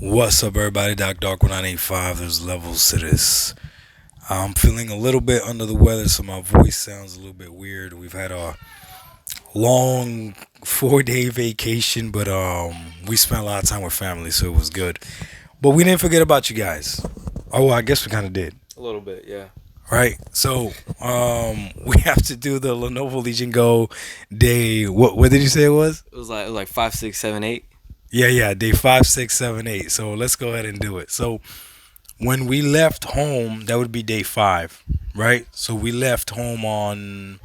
What's up, everybody? Doc 1985. There's levels to this. I'm feeling a little bit under the weather, so my voice sounds a little bit weird. We've had a long 4 day vacation, but we spent a lot of time with family, so it was good. But we didn't forget about you guys. Oh, well, I guess we kind of did, A little bit, yeah. right? So we have to do the Lenovo Legion Go day. What did you say it was? It was like 5, 6, 7, 8. Yeah, day 5, 6, 7, 8. So let's go ahead and do it. So when we left home, that would be day 5, right? So we left home on.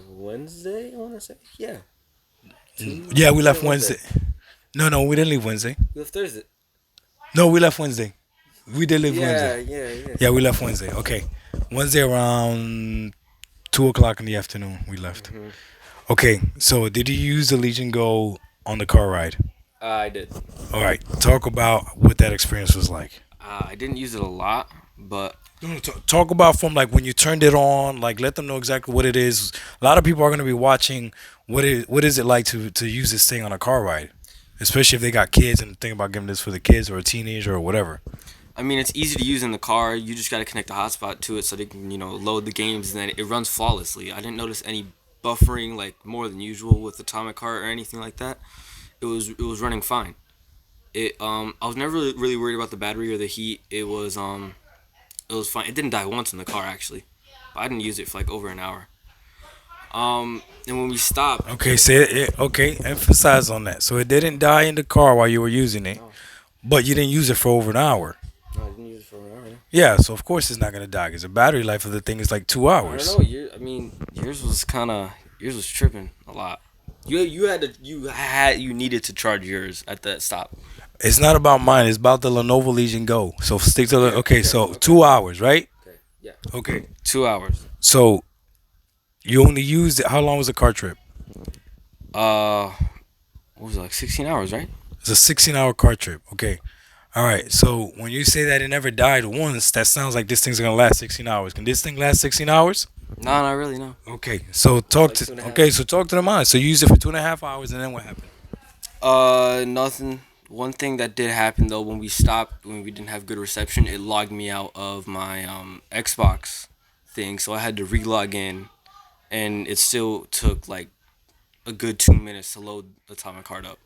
Wednesday, I want to say. Yeah. Yeah, we Yeah, left Wednesday. Wednesday. No, we didn't leave Wednesday. We left Thursday. No, we left Wednesday. We did leave Wednesday. Yeah. Yeah, we left Wednesday. Okay, Wednesday around 2 o'clock in the afternoon. We left. hmm Okay, so did you use the Legion Go on the car ride? I did. All right, talk about what that experience was like. I didn't use it a lot, but No, talk about from like when you turned it on. Like, let them know exactly what it is. A lot of people are going to be watching. What is it like to use this thing on a car ride, especially if they got kids and think about giving this for the kids or a teenager or whatever. I mean, it's easy to use in the car. You just got to connect the hotspot to it so they can, load the games, and then it runs flawlessly. I didn't notice any buffering like more than usual with Atomic Heart or anything like that. It was running fine. I was never really worried about the battery or the heat. It was fine. It didn't die once in the car actually. But I didn't use it for like over an hour. And when we stopped, Okay, say it. Okay, emphasize on that. So it didn't die in the car while you were using it, no, but you didn't use it for over an hour. no, I didn't use it for an hour. Yeah, so of course it's not gonna die because the battery life of the thing is like 2 hours. I don't know. Yours was tripping a lot. You needed to charge yours at that stop. It's not about mine. It's about the Lenovo Legion Go. So stick to the. Yeah. Okay, Okay. so Okay. 2 hours, right? Okay. Yeah. Okay. 2 hours. So you only used it. How long was the car trip? Uh, what was it, like 16 hours, right? It's a 16-hour car trip. Okay. All right. So when you say that it never died once, that sounds like this thing's gonna last 16 hours. Can this thing last 16 hours? No, not really. No. Okay. So talk Like to. 2.5. Okay. So talk to the mind. So you used it for 2.5 hours, and then what happened? Nothing. One thing that did happen though, when we stopped, when we didn't have good reception, it logged me out of my Xbox thing, so I had to re-log in, and it still took like a good 2 minutes to load Atomic Heart up.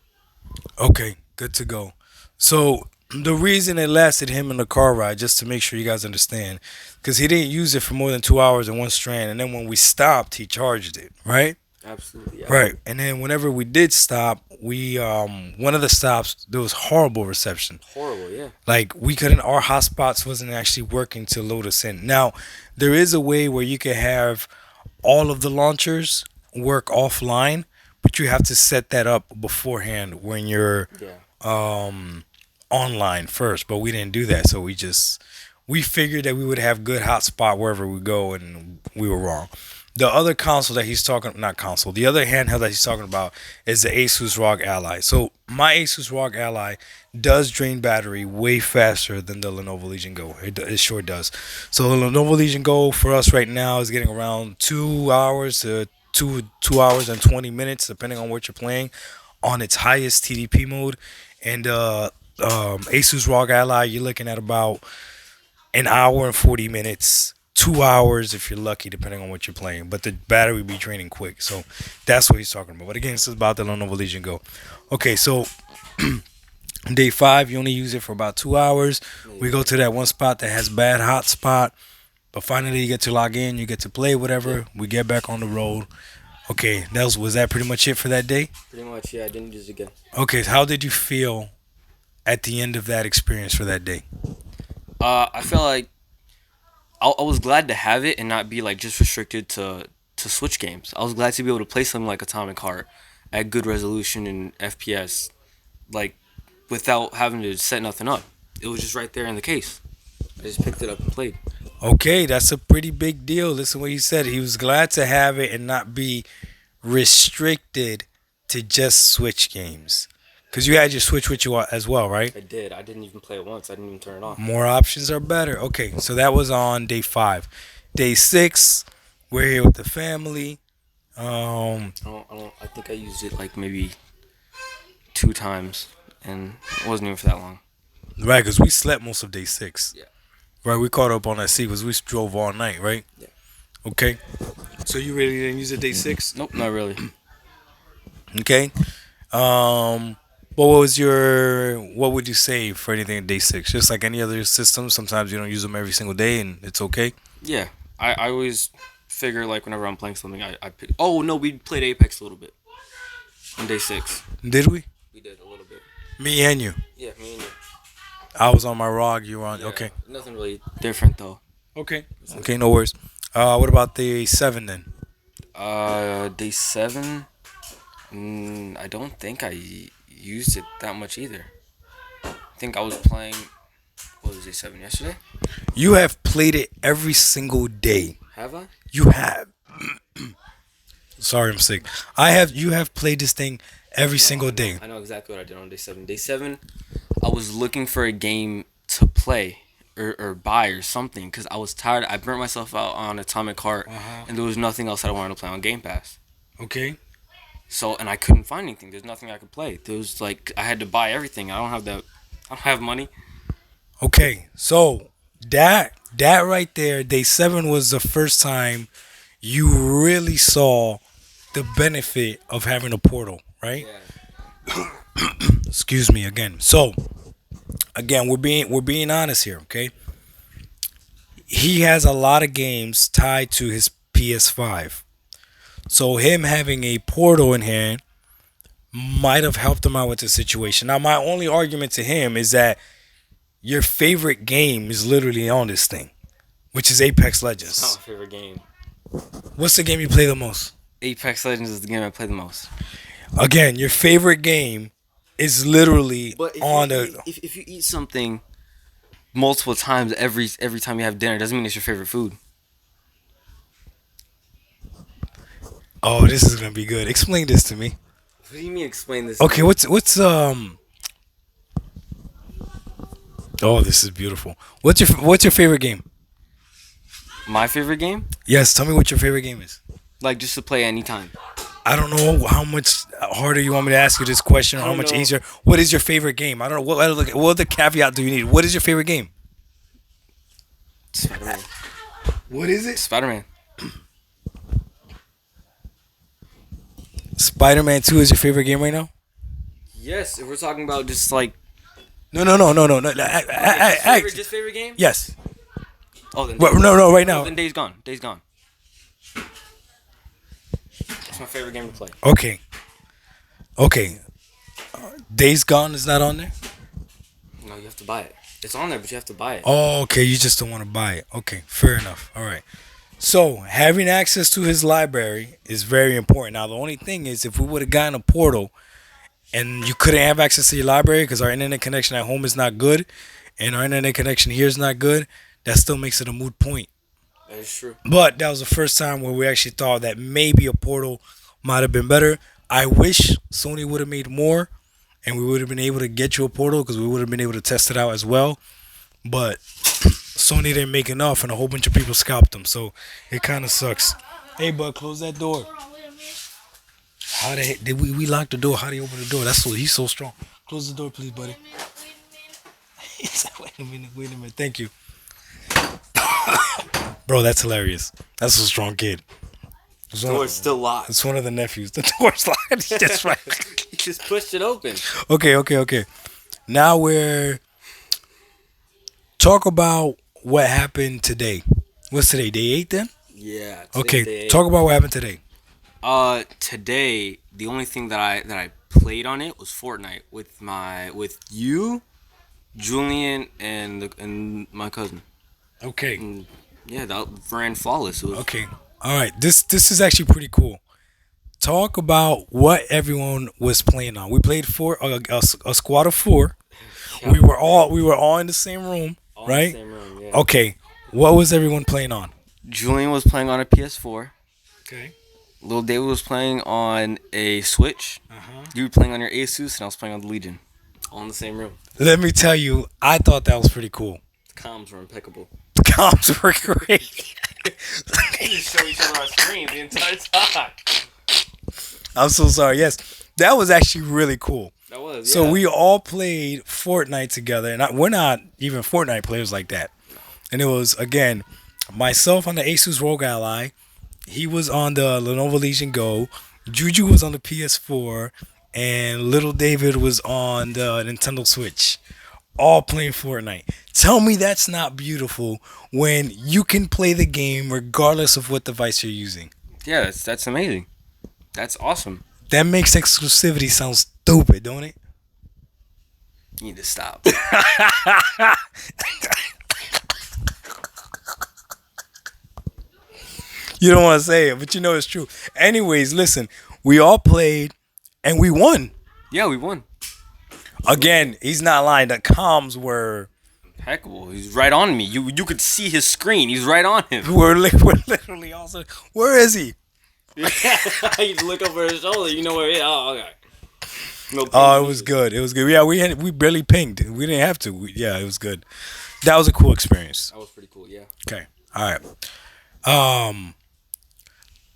Okay. Good to go. So the reason it lasted him in the car ride, just to make sure you guys understand, because he didn't use it for more than 2 hours in one strand, and then when we stopped, he charged it. Right. Absolutely, yeah. Right. And then whenever we did stop, we one of the stops there was horrible reception. Horrible, yeah. Like we couldn't our hotspots wasn't actually working to load us in. Now, there is a way where you can have all of the launchers work offline, but you have to set that up beforehand when you're Yeah. um online first, but we didn't do that. So we figured that we would have good hotspot wherever we go, and we were wrong. The other console that he's talking, not console, the other handheld that he's talking about is the Asus ROG Ally. So my Asus ROG Ally does drain battery way faster than the Lenovo Legion Go. It sure does. So the Lenovo Legion Go for us right now is getting around 2 hours to 2 hours and 20 minutes, depending on what you're playing, on its highest TDP mode. And Asus ROG Ally, you're looking at about an hour and 40 minutes, 2 hours if you're lucky, depending on what you're playing. But the battery be draining quick, so that's what he's talking about. But again, this is about the Lenovo Legion Go. Okay, so day 5, you only use it for about 2 hours. We go to that one spot that has bad hotspot, but finally you get to log in, you get to play whatever. We get back on the road. Okay, was that pretty much it for that day? Pretty much, yeah. I didn't use it again. Okay, how did you feel at the end of that experience for that day? I felt like I was glad to have it and not be like just restricted to Switch games. I was glad to be able to play something like Atomic Heart at good resolution and FPS, like without having to set nothing up. It was just right there in the case. I just picked it up and played. Okay, that's a pretty big deal. Listen what he said. He was glad to have it and not be restricted to just Switch games. Because you had your Switch with you as well, right? I did. I didn't even play it once. I didn't even turn it off. More options are better. Okay, so that was on day 5. Day 6, we're here with the family. Um, I think I used it like maybe 2 times. and it wasn't even for that long. Right, because we slept most of day six. Yeah. Right, we caught up on that sleep because we drove all night, right? Yeah. Okay. So you really didn't use it day six? Nope, not really. Okay. What was your? What would you say for anything in day six? Just like any other system, sometimes you don't use them every single day, and it's okay. Yeah, I always figure like whenever I'm playing something, I pick. Oh no, we played Apex a little bit on day 6. Did we? We did a little bit. Me and you. Yeah, me and you. I was on my ROG. You were on. Yeah, Okay. nothing really different though. Okay. Okay. No worries. What about the seven then? Day 7. I don't think I used it that much either. I think I was playing. What was day 7 yesterday? You have played it every single day. Have I? You have. Sorry, I'm sick. I have. You have played this thing every single day. I know exactly what I did on day 7. Day 7, I was looking for a game to play or buy or something because I was tired. I burnt myself out on Atomic Heart, and there was nothing else that I wanted to play on Game Pass. Okay. So, and I couldn't find anything. There's nothing I could play. There was like I had to buy everything. I don't have that. I don't have money. Okay. So that right there, day seven was the first time you really saw the benefit of having a portal, right? Yeah. Excuse me again. So again, we're being honest here, okay? He has a lot of games tied to his PS5. So him having a portal in hand might have helped him out with the situation. Now my only argument to him is that your favorite game is literally on this thing, which is Apex It's not Legends. my favorite game. What's the game you play the most? Apex Legends is the game I play the most. Again, your favorite game is literally But if on you the. eat, if you eat something multiple times every time you have dinner, doesn't mean it's your favorite food. Oh, this is gonna be good. Explain this to me. What do you mean? Explain this. Okay, what's. Oh, this is beautiful. What's your favorite game? My favorite game, Yes, tell me what your favorite game is. like just to play anytime. I don't know how much harder you want me to ask you this question, or I how don't much know. easier. What is your favorite game? I don't know. What other caveat do you need? What is your favorite game? Spider-Man. What is it? Spider-Man. Spider-Man 2 is your favorite game right now? Yes, if we're talking about just like No. just favorite game. Yes. Oh, then Well, no, right now. then Days Gone. Days Gone. That's my favorite game to play. Okay. Okay. Days Gone is not on there? No, you have to buy it. It's on there, but you have to buy it. Oh, okay. You just don't want to buy it. Okay. Fair enough. All right. So, having access to his library is very important. Now, the only thing is, if we would have gotten a portal and you couldn't have access to your library because our internet connection at home is not good and our internet connection here is not good, that still makes it a moot point. That is true. But that was the first time where we actually thought that maybe a portal might have been better. I wish Sony would have made more and we would have been able to get you a portal because we would have been able to test it out as well. But Sony didn't make enough and a whole bunch of people scalped them. So it kind of sucks. Hey, bud, close that door. How the heck did we lock the door? How do you open the door? He's so strong. Close the door, please, buddy. He said, wait a minute. Thank you. Bro, that's hilarious. That's a strong kid. It's The one, door's still locked. it's one of the nephews. The door's locked. That's right. You just pushed it open. Okay. Now we're talk about what happened today. What's today? Day 8 then? Yeah. Okay. Talk about what happened today. Today the only thing that I played on it was Fortnite with you, Julian, and my cousin. Okay. And yeah, that ran flawless. It was, Okay. All right. This is actually pretty cool. Talk about what everyone was playing on. We played a squad of 4. Yeah. We were all in the same room, all right? In the same room, yeah. Okay. What was everyone playing on? Julian was playing on a PS4. Okay. Lil David was playing on a Switch. You were playing on your Asus, and I was playing on the Legion. All in the same room. Let me tell you, I thought that was pretty cool. The comms were impeccable. The comms were great. We just show each other our screen the entire time. I'm so sorry. Yes, that was actually really cool. That was, So yeah. we all played Fortnite together, and we're not even Fortnite players like that. No. And it was again myself on the Asus ROG Ally. He was on the Lenovo Legion Go. Juju was on the PS4, and little David was on the Nintendo Switch. All playing Fortnite. Tell me that's not beautiful when you can play the game regardless of what device you're using. Yeah, that's amazing. That's awesome. That makes exclusivity sound stupid, don't it? You need to stop. You don't want to say it, but you know it's true. Anyways, listen, we all played and we won. Yeah, we won. Again, he's not lying. The comms were Impeccable. He's right on me. You could see his screen. He's right on him. we're literally also. Where is he? You look over his shoulder. You know where he is. Oh, okay. No Oh, ping it was needed. good. It was good. Yeah, we barely pinged. We didn't have to. Yeah, it was good. That was a cool experience. That was pretty cool. Yeah. Okay. All right. Um,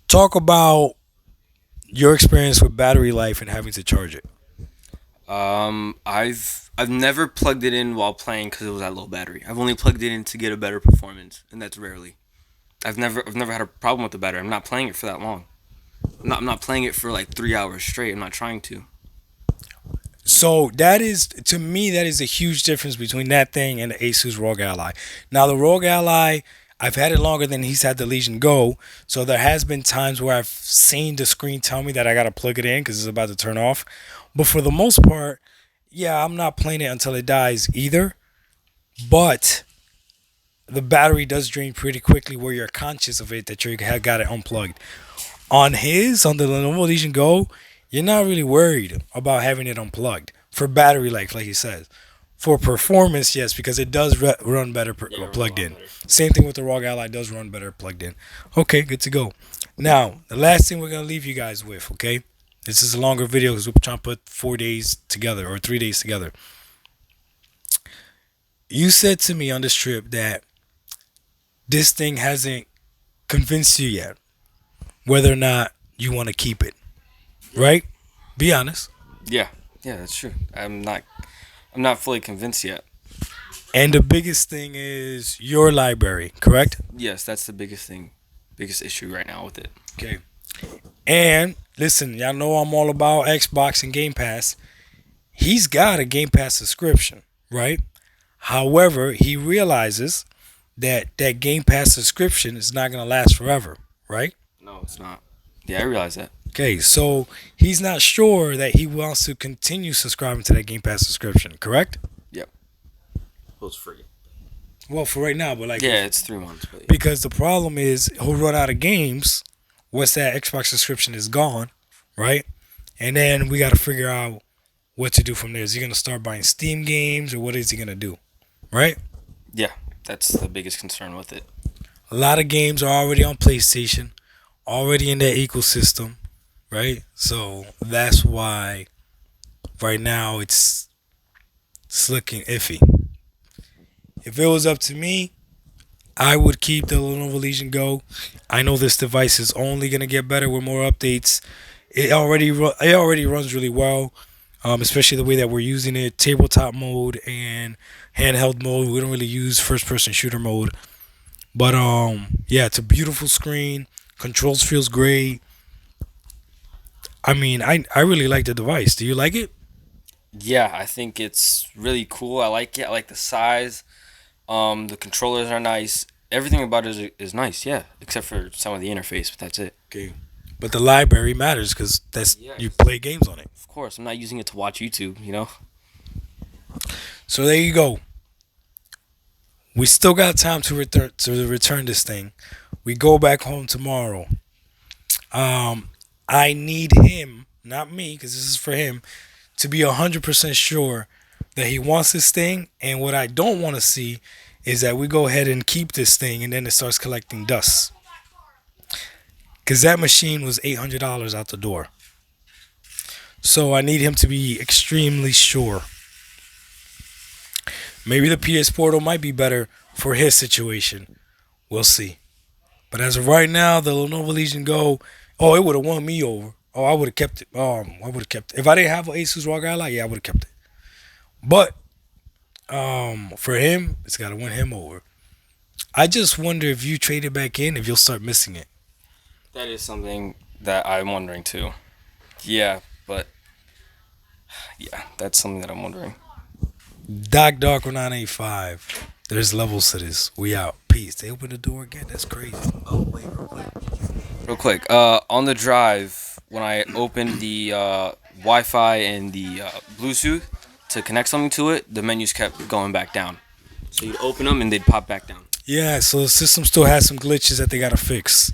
talk about your experience with battery life and having to charge it. I've never plugged it in while playing because it was at low battery. I've only plugged it in to get a better performance, and that's rarely. I've never had a problem with the battery. I'm not playing it for that long. I'm not playing it for like 3 hours straight. I'm not trying to. So that is to me that is a huge difference between that thing and the Asus ROG Ally. Now the ROG Ally, I've had it longer than he's had the Legion Go, so there has been times where I've seen the screen tell me that I gotta plug it in because it's about to turn off. But for the most part, yeah, I'm not playing it until it dies either. But the battery does drain pretty quickly where you're conscious of it that you have got it unplugged. On the Lenovo Legion Go, you're not really worried about having it unplugged for battery life, like he says. For performance, yes, because it does run better Yeah, it runs a plugged lot in. better. Same thing with the ROG Ally, does run better plugged in. Okay, good to go. Now, the last thing we're gonna leave you guys with, okay? This is a longer video because we're trying to put 4 days together or 3 days together. You said to me on this trip that this thing hasn't convinced you yet whether or not you want to keep it, right? Be honest. Yeah, yeah, that's true. I'm not fully convinced yet. And the biggest thing is your library, correct? Yes, that's the biggest thing, biggest issue right now with it. Okay. And listen, y'all know I'm all about Xbox and Game Pass. He's got a Game Pass subscription, right? However, he realizes that that Game Pass subscription is not going to last forever, right? No, it's not. Yeah, I realize that. Okay, so he's not sure that he wants to continue subscribing to that Game Pass subscription, correct? Yep. It was free. Well, for right now, but like, Yeah, it's 3 months, but yeah. because the problem is he'll run out of games once that Xbox subscription is gone, right? And then we got to figure out what to do from there. Is he gonna start buying Steam games, or what is he gonna do, right? Yeah, that's the biggest concern with it. A lot of games are already on PlayStation, already in that ecosystem, right? So that's why right now it's looking iffy. If it was up to me, I would keep the Lenovo Legion Go. I know this device is only gonna get better with more updates. It already runs really well, especially the way that we're using it, tabletop mode and handheld mode. We don't really use first person shooter mode, but yeah, it's a beautiful screen. Controls feels great. I mean, I really like the device. Do you like it? Yeah, I think it's really cool. I like it. I like the size. The controllers are nice. Everything about it is nice. Yeah, except for some of the interface, but that's it. Okay, but the library matters because that's you Yes. play games on it. Of course, I'm not using it to watch YouTube. You know. So there you go. We still got time to return this thing. We go back home tomorrow. I need him, not me, because this is for him, to be 100% sure that he wants this thing. And what I don't want to see is that we go ahead and keep this thing and then it starts collecting dust. Because that machine was $800 out the door. So I need him to be extremely sure. Maybe the PS Portal might be better for his situation. We'll see. But as of right now, the Lenovo Legion Go, oh, it would have won me over Oh, I would have kept it. I would have kept it. If I didn't have an Asus ROG Ally, yeah, I would have kept it. But for him, it's got to win him over. I just wonder if you trade it back in, if you'll start missing it. That is something that I'm wondering too. Yeah, but yeah, that's something that I'm wondering. Doc 985. There's levels to this. We out. Peace. They open the door again. That's crazy. Oh wait, real quick. Real quick, on the drive, when I opened the Wi-Fi and the Bluetooth to connect something to it, the menus kept going back down. So you'd open them and they'd pop back down. Yeah, so the system still has some glitches that they gotta fix.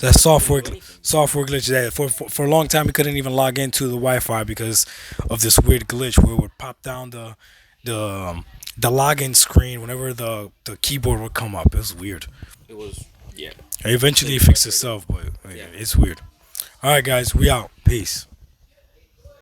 That software glitch that for a long time we couldn't even log into the Wi-Fi because of this weird glitch where it would pop down the the login screen whenever the keyboard would come up. It was weird. It was, yeah. Eventually it fixed itself, but yeah, it's weird. All right, guys, we out. Peace.